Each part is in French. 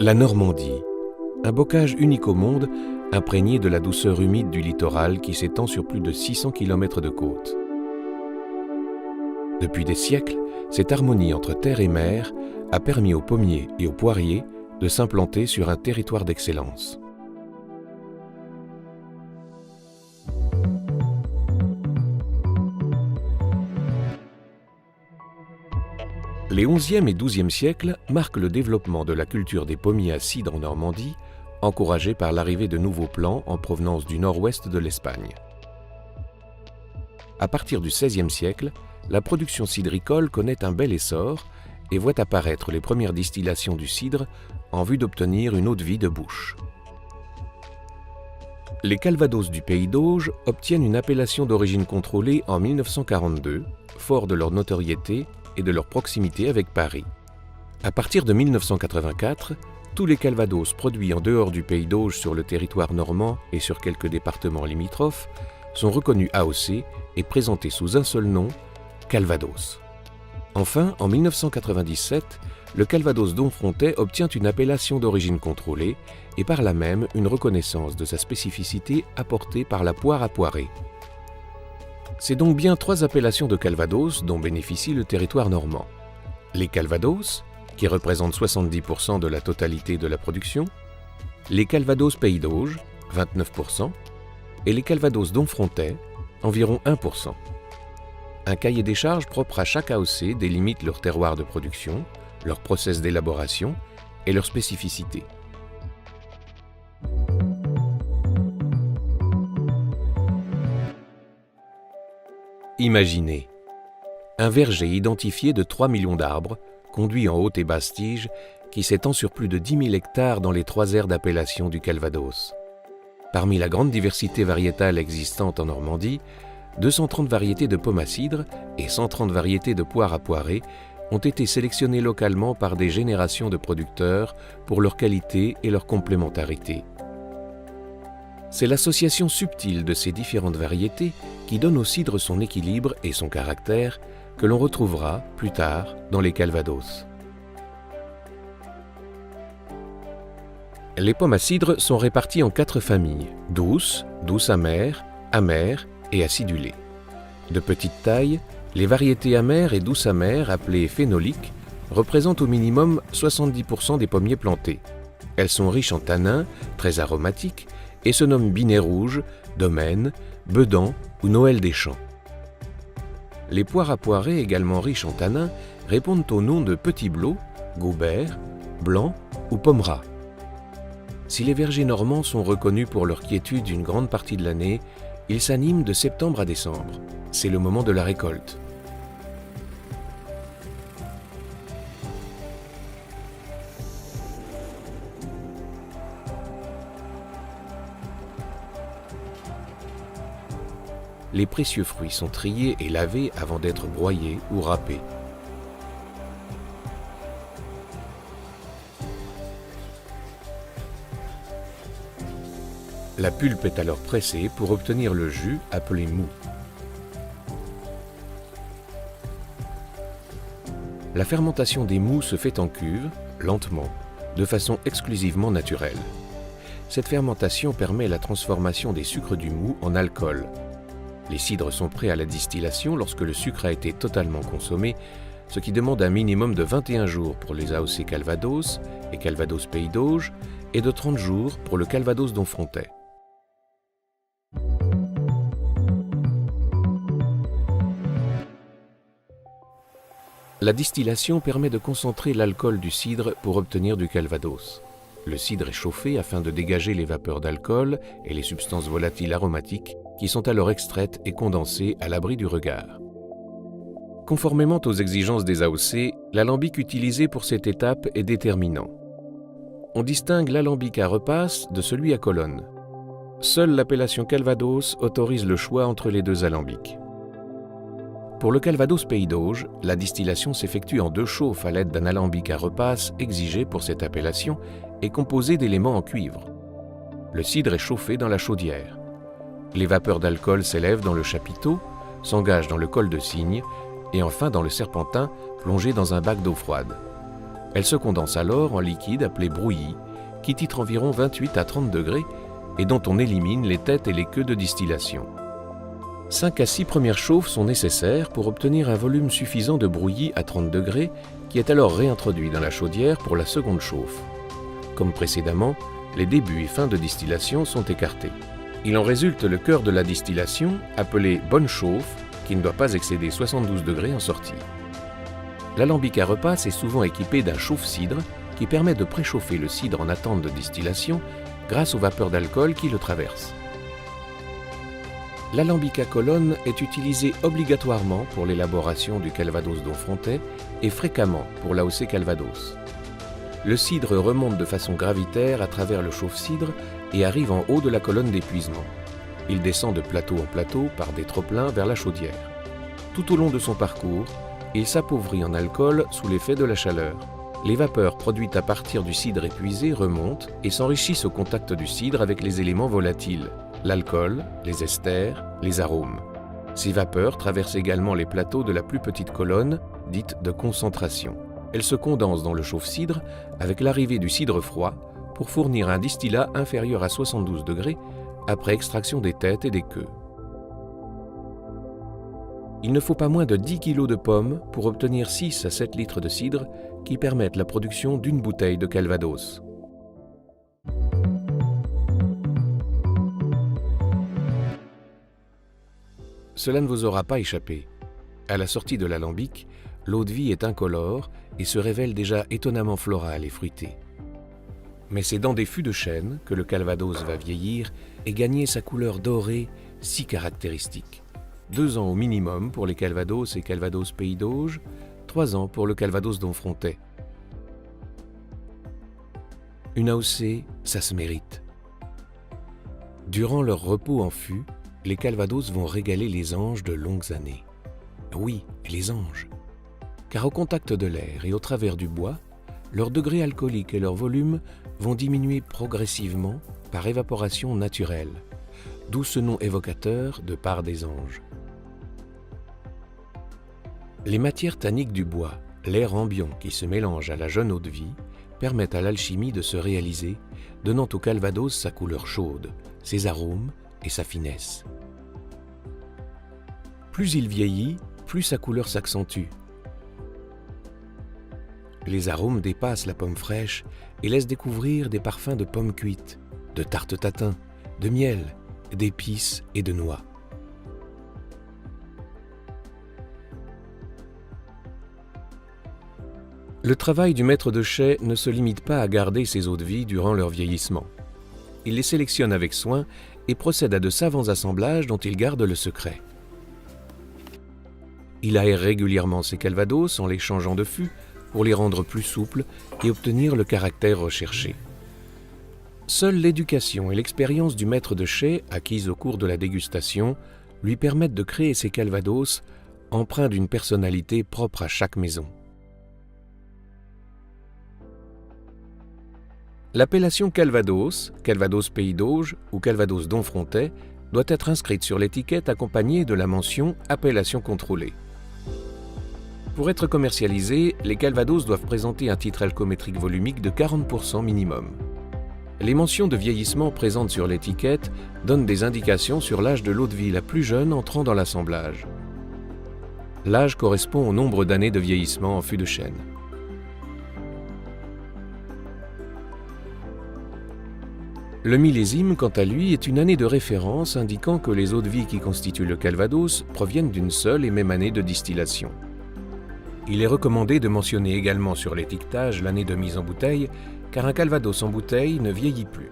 La Normandie, un bocage unique au monde, imprégné de la douceur humide du littoral qui s'étend sur plus de 600 km de côte. Depuis des siècles, cette harmonie entre terre et mer a permis aux pommiers et aux poiriers de s'implanter sur un territoire d'excellence. Les XIe et XIIe siècles marquent le développement de la culture des pommiers à cidre en Normandie, encouragée par l'arrivée de nouveaux plants en provenance du nord-ouest de l'Espagne. À partir du XVIe siècle, la production cidricole connaît un bel essor et voit apparaître les premières distillations du cidre en vue d'obtenir une eau-de-vie de bouche. Les calvados du Pays d'Auge obtiennent une appellation d'origine contrôlée en 1942, fort de leur notoriété et de leur proximité avec Paris. À partir de 1984, tous les calvados produits en dehors du Pays d'Auge sur le territoire normand et sur quelques départements limitrophes sont reconnus AOC et présentés sous un seul nom, Calvados. Enfin, en 1997, le calvados domfrontais obtient une appellation d'origine contrôlée et par là même une reconnaissance de sa spécificité apportée par la poire à poirer. C'est donc bien trois appellations de calvados dont bénéficie le territoire normand. Les calvados, qui représentent 70% de la totalité de la production, les calvados Pays d'Auge, 29%, et les calvados domfrontais, environ 1%. Un cahier des charges propre à chaque AOC délimite leur terroir de production, leur process d'élaboration et leur spécificité. Imaginez un verger identifié de 3 millions d'arbres, conduit en haute et basse tige, qui s'étend sur plus de 10 000 hectares dans les 3 aires d'appellation du Calvados. Parmi la grande diversité variétale existante en Normandie, 230 variétés de pommes à cidre et 130 variétés de poires à poirer ont été sélectionnées localement par des générations de producteurs pour leur qualité et leur complémentarité. C'est l'association subtile de ces différentes variétés qui donne au cidre son équilibre et son caractère que l'on retrouvera plus tard dans les calvados. Les pommes à cidre sont réparties en 4 familles, douce, douce amère, amère et acidulée. De petite taille, les variétés amères et douce amère, appelées phénoliques, représentent au minimum 70% des pommiers plantés. Elles sont riches en tanins, très aromatiques, et se nomment Binet rouge, Domaine, Bedan ou Noël des champs. Les poires à poirer, également riches en tanins, répondent aux noms de Petit Blot, Gaubert, Blanc ou Pommera. Si les vergers normands sont reconnus pour leur quiétude une grande partie de l'année, ils s'animent de septembre à décembre. C'est le moment de la récolte. Les précieux fruits sont triés et lavés avant d'être broyés ou râpés. La pulpe est alors pressée pour obtenir le jus appelé mou. La fermentation des mous se fait en cuve, lentement, de façon exclusivement naturelle. Cette fermentation permet la transformation des sucres du mou en alcool. Les cidres sont prêts à la distillation lorsque le sucre a été totalement consommé, ce qui demande un minimum de 21 jours pour les AOC Calvados et Calvados Pays d'Auge et de 30 jours pour le Calvados domfrontais. La distillation permet de concentrer l'alcool du cidre pour obtenir du Calvados. Le cidre est chauffé afin de dégager les vapeurs d'alcool et les substances volatiles aromatiques qui sont alors extraites et condensées à l'abri du regard. Conformément aux exigences des AOC, l'alambic utilisé pour cette étape est déterminant. On distingue l'alambic à repasse de celui à colonne. Seule l'appellation Calvados autorise le choix entre les deux alambics. Pour le Calvados Pays d'Auge, la distillation s'effectue en 2 chauffes à l'aide d'un alambic à repasse exigé pour cette appellation et composé d'éléments en cuivre. Le cidre est chauffé dans la chaudière. Les vapeurs d'alcool s'élèvent dans le chapiteau, s'engagent dans le col de cygne et enfin dans le serpentin plongé dans un bac d'eau froide. Elle se condense alors en liquide appelé brouillis, qui titre environ 28 à 30 degrés et dont on élimine les têtes et les queues de distillation. 5 à 6 premières chauffes sont nécessaires pour obtenir un volume suffisant de brouillis à 30 degrés qui est alors réintroduit dans la chaudière pour la seconde chauffe. Comme précédemment, les débuts et fins de distillation sont écartés. Il en résulte le cœur de la distillation, appelé bonne chauffe, qui ne doit pas excéder 72 degrés en sortie. L'alambic à repasse est souvent équipé d'un chauffe-cidre qui permet de préchauffer le cidre en attente de distillation grâce aux vapeurs d'alcool qui le traversent. L'alambic à colonne est utilisé obligatoirement pour l'élaboration du calvados d'Onfrontais et fréquemment pour l'AOC Calvados. Le cidre remonte de façon gravitaire à travers le chauffe-cidre et arrive en haut de la colonne d'épuisement. Il descend de plateau en plateau par des trop-pleins vers la chaudière. Tout au long de son parcours, il s'appauvrit en alcool sous l'effet de la chaleur. Les vapeurs produites à partir du cidre épuisé remontent et s'enrichissent au contact du cidre avec les éléments volatiles, l'alcool, les esters, les arômes. Ces vapeurs traversent également les plateaux de la plus petite colonne, dite de concentration. Elles se condensent dans le chauffe-cidre avec l'arrivée du cidre froid pour fournir un distillat inférieur à 72 degrés après extraction des têtes et des queues. Il ne faut pas moins de 10 kg de pommes pour obtenir 6 à 7 litres de cidre qui permettent la production d'une bouteille de calvados. Cela ne vous aura pas échappé. À la sortie de l'alambic, l'eau-de-vie est incolore et se révèle déjà étonnamment floral et fruité. Mais c'est dans des fûts de chêne que le calvados va vieillir et gagner sa couleur dorée si caractéristique. 2 ans au minimum pour les calvados et calvados Pays d'Auge, 3 ans pour le calvados d'Onfrontais. Une AOC, ça se mérite. Durant leur repos en fût, les calvados vont régaler les anges de longues années. Oui, les anges. Car au contact de l'air et au travers du bois, leur degré alcoolique et leur volume vont diminuer progressivement par évaporation naturelle, d'où ce nom évocateur de part des anges. Les matières tanniques du bois, l'air ambiant qui se mélange à la jeune eau-de-vie, permettent à l'alchimie de se réaliser, donnant au calvados sa couleur chaude, ses arômes et sa finesse. Plus il vieillit, plus sa couleur s'accentue. Les arômes dépassent la pomme fraîche et laissent découvrir des parfums de pommes cuites, de tarte tatin, de miel, d'épices et de noix. Le travail du maître de chai ne se limite pas à garder ses eaux-de-vie durant leur vieillissement. Il les sélectionne avec soin et procède à de savants assemblages dont il garde le secret. Il aère régulièrement ses calvados en les changeant de fût pour les rendre plus souples et obtenir le caractère recherché. Seule l'éducation et l'expérience du maître de chai, acquises au cours de la dégustation, lui permettent de créer ces calvados empreints d'une personnalité propre à chaque maison. L'appellation Calvados, Calvados Pays d'Auge ou Calvados d'Onfrontais doit être inscrite sur l'étiquette accompagnée de la mention « Appellation contrôlée ». Pour être commercialisés, les calvados doivent présenter un titre alcoométrique volumique de 40% minimum. Les mentions de vieillissement présentes sur l'étiquette donnent des indications sur l'âge de l'eau-de-vie la plus jeune entrant dans l'assemblage. L'âge correspond au nombre d'années de vieillissement en fût de chêne. Le millésime, quant à lui, est une année de référence indiquant que les eaux-de-vie qui constituent le calvados proviennent d'une seule et même année de distillation. Il est recommandé de mentionner également sur l'étiquetage l'année de mise en bouteille, car un calvados en bouteille ne vieillit plus.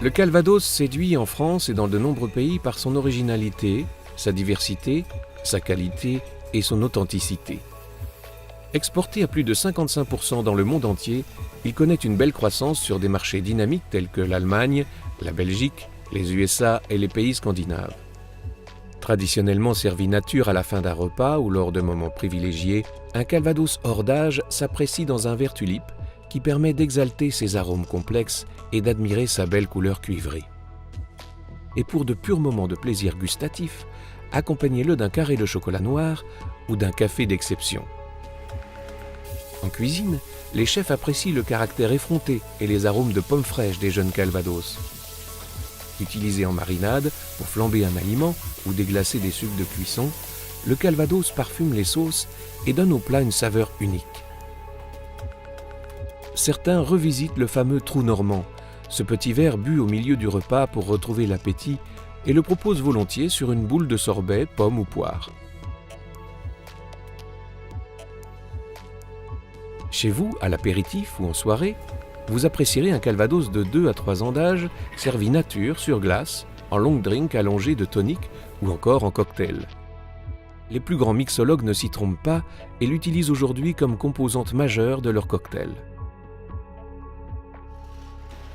Le calvados séduit en France et dans de nombreux pays par son originalité, sa diversité, sa qualité et son authenticité. Exporté à plus de 55% dans le monde entier, il connaît une belle croissance sur des marchés dynamiques tels que l'Allemagne, la Belgique, les USA et les pays scandinaves. Traditionnellement servi nature à la fin d'un repas ou lors de moments privilégiés, un calvados hors d'âge s'apprécie dans un verre tulipe qui permet d'exalter ses arômes complexes et d'admirer sa belle couleur cuivrée. et pour de purs moments de plaisir gustatif, accompagnez-le d'un carré de chocolat noir ou d'un café d'exception. En cuisine, les chefs apprécient le caractère effronté et les arômes de pommes fraîches des jeunes calvados. Utilisé en marinade pour flamber un aliment ou déglacer des sucs de cuisson, le calvados parfume les sauces et donne au plat une saveur unique. Certains revisitent le fameux trou normand, ce petit verre bu au milieu du repas pour retrouver l'appétit, et le proposent volontiers sur une boule de sorbet, pomme ou poire. Chez vous, à l'apéritif ou en soirée, vous apprécierez un calvados de 2 à 3 ans d'âge, servi nature sur glace, en long drink allongé de tonic ou encore en cocktail. Les plus grands mixologues ne s'y trompent pas et l'utilisent aujourd'hui comme composante majeure de leur cocktail.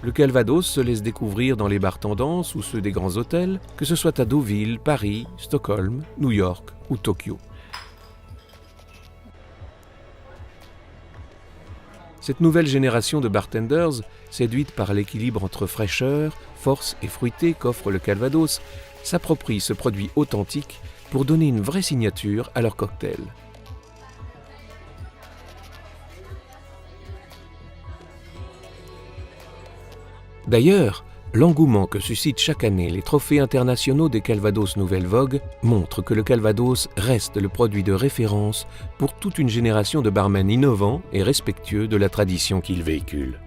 Le calvados se laisse découvrir dans les bars tendances ou ceux des grands hôtels, que ce soit à Deauville, Paris, Stockholm, New York ou Tokyo. Cette nouvelle génération de bartenders, séduite par l'équilibre entre fraîcheur, force et fruité qu'offre le calvados, s'approprie ce produit authentique pour donner une vraie signature à leur cocktail. D'ailleurs, l'engouement que suscitent chaque année les trophées internationaux des Calvados Nouvelle Vogue montre que le Calvados reste le produit de référence pour toute une génération de barmen innovants et respectueux de la tradition qu'il véhicule.